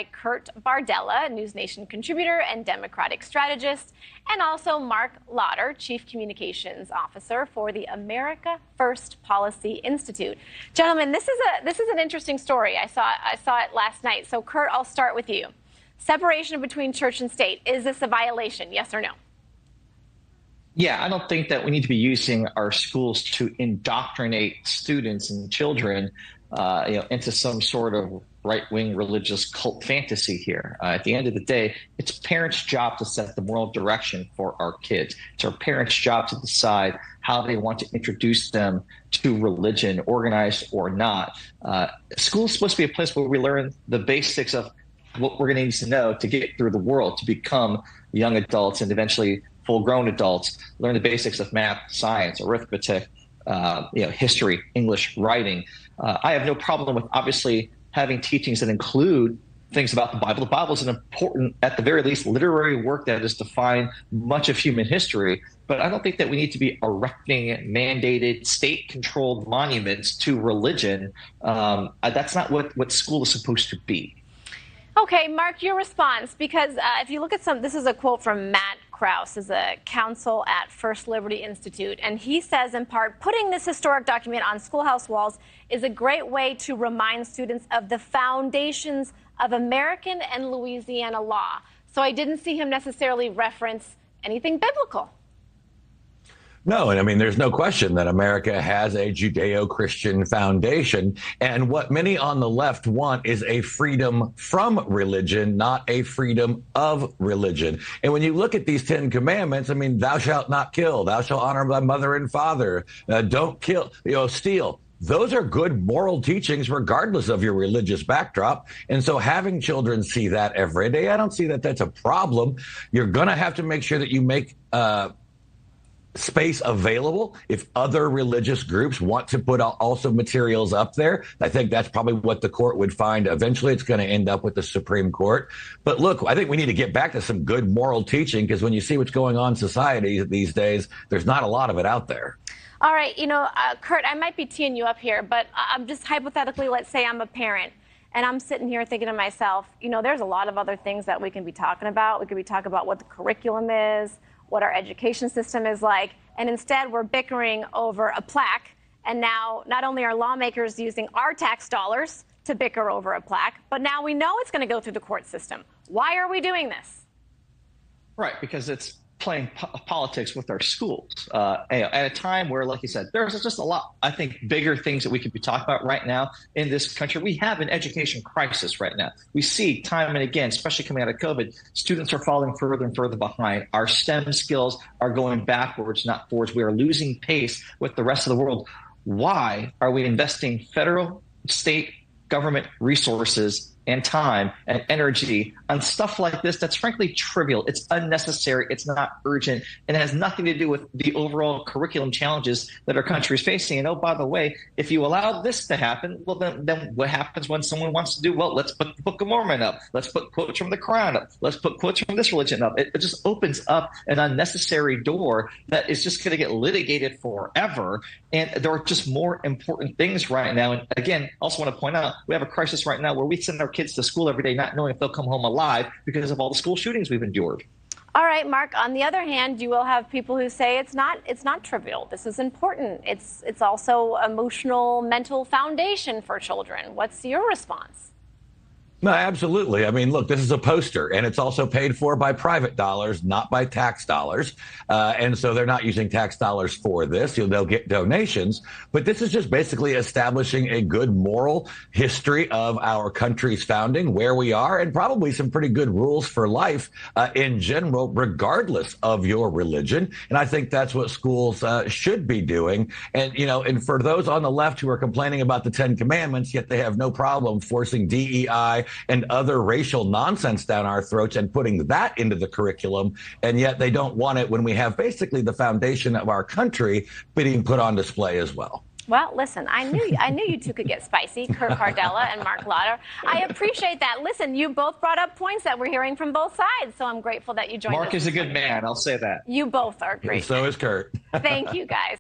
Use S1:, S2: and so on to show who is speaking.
S1: Kurt Bardella, NewsNation contributor and Democratic strategist, and also Mark Lauder, Chief Communications Officer for the America First Policy Institute. Gentlemen, this is an interesting story. I saw it last night. So, Kurt, I'll start with you. Separation between church and state, is this a violation? Yes or no?
S2: Yeah, I don't think that we need to be using our schools to indoctrinate students and children into some sort of right-wing religious cult fantasy here. At the end of the day, it's parents' job to set the moral direction for our kids. It's our parents' job to decide how they want to introduce them to religion, organized or not. School is supposed to be a place where we learn the basics of what we're going to need to know to get through the world, to become young adults and eventually full-grown adults, learn the basics of math, science, arithmetic, history, English, writing. I have no problem with obviously having teachings that include things about the Bible. The Bible is an important, at the very least, literary work that has defined much of human history. But I don't think that we need to be erecting mandated, state-controlled monuments to religion. That's not what school is supposed to be.
S1: Okay, Mark, your response, because if you look at this is a quote from Matt Krause, who's a counsel at First Liberty Institute, and he says, in part, putting this historic document on schoolhouse walls is a great way to remind students of the foundations of American and Louisiana law. So I didn't see him necessarily reference anything biblical.
S3: No, and I mean, there's no question that America has a Judeo-Christian foundation. And what many on the left want is a freedom from religion, not a freedom of religion. And when you look at these 10 commandments, I mean, thou shalt not kill, thou shalt honor thy mother and father, don't kill, steal. Those are good moral teachings, regardless of your religious backdrop. And so having children see that every day, I don't see that that's a problem. You're going to have to make sure that you make space available if other religious groups want to put also materials up there. I think that's probably what the court would find. Eventually, it's going to end up with the Supreme Court. But look, I think we need to get back to some good moral teaching, because when you see what's going on in society these days, there's not a lot of it out there.
S1: All right. Kurt, I might be teeing you up here, but I'm just hypothetically, let's say I'm a parent. And I'm sitting here thinking to myself, there's a lot of other things that we can be talking about. We could be talking about what the curriculum is, what our education system is like, and instead we're bickering over a plaque. And now not only are lawmakers using our tax dollars to bicker over a plaque, but now we know it's going to go through the court system. Why are we doing this?
S2: Right, because it's playing politics with our schools at a time where, like you said, there's just a lot, I think, bigger things that we could be talking about right now in this country. We have an education crisis right now. We see time and again, especially coming out of COVID, students are falling further and further behind. Our STEM skills are going backwards, not forwards. We are losing pace with the rest of the world. Why are we investing federal, state, government resources and time and energy on stuff like this that's frankly trivial? It's unnecessary. It's not urgent. And it has nothing to do with the overall curriculum challenges that our country is facing. And oh, by the way, if you allow this to happen, well, then what happens when someone wants to do, well, let's put the Book of Mormon up. Let's put quotes from the Quran up. Let's put quotes from this religion up. It just opens up an unnecessary door that is just going to get litigated forever. And there are just more important things right now. And again, also want to point out, we have a crisis right now where we send our kids to school every day not knowing if they'll come home alive because of all the school shootings we've endured.
S1: All right, Mark, on the other hand, you will have people who say it's not trivial. This is important. It's also emotional, mental foundation for children. What's your response?
S3: No, absolutely. I mean, look, this is a poster, and it's also paid for by private dollars, not by tax dollars. And so they're not using tax dollars for this. They'll get donations. But this is just basically establishing a good moral history of our country's founding, where we are, and probably some pretty good rules for life in general, regardless of your religion. And I think that's what schools should be doing. And, and for those on the left who are complaining about the 10 Commandments, yet they have no problem forcing DEI and other racial nonsense down our throats and putting that into the curriculum. And yet they don't want it when we have basically the foundation of our country being put on display as well.
S1: Well, listen, I knew you two could get spicy, Kurt Bardella and Mark Lauder. I appreciate that. Listen, you both brought up points that we're hearing from both sides, so I'm grateful that you joined us.
S2: Mark is a good man, I'll say that.
S1: You both are great.
S3: So is Kurt.
S1: Thank you, guys.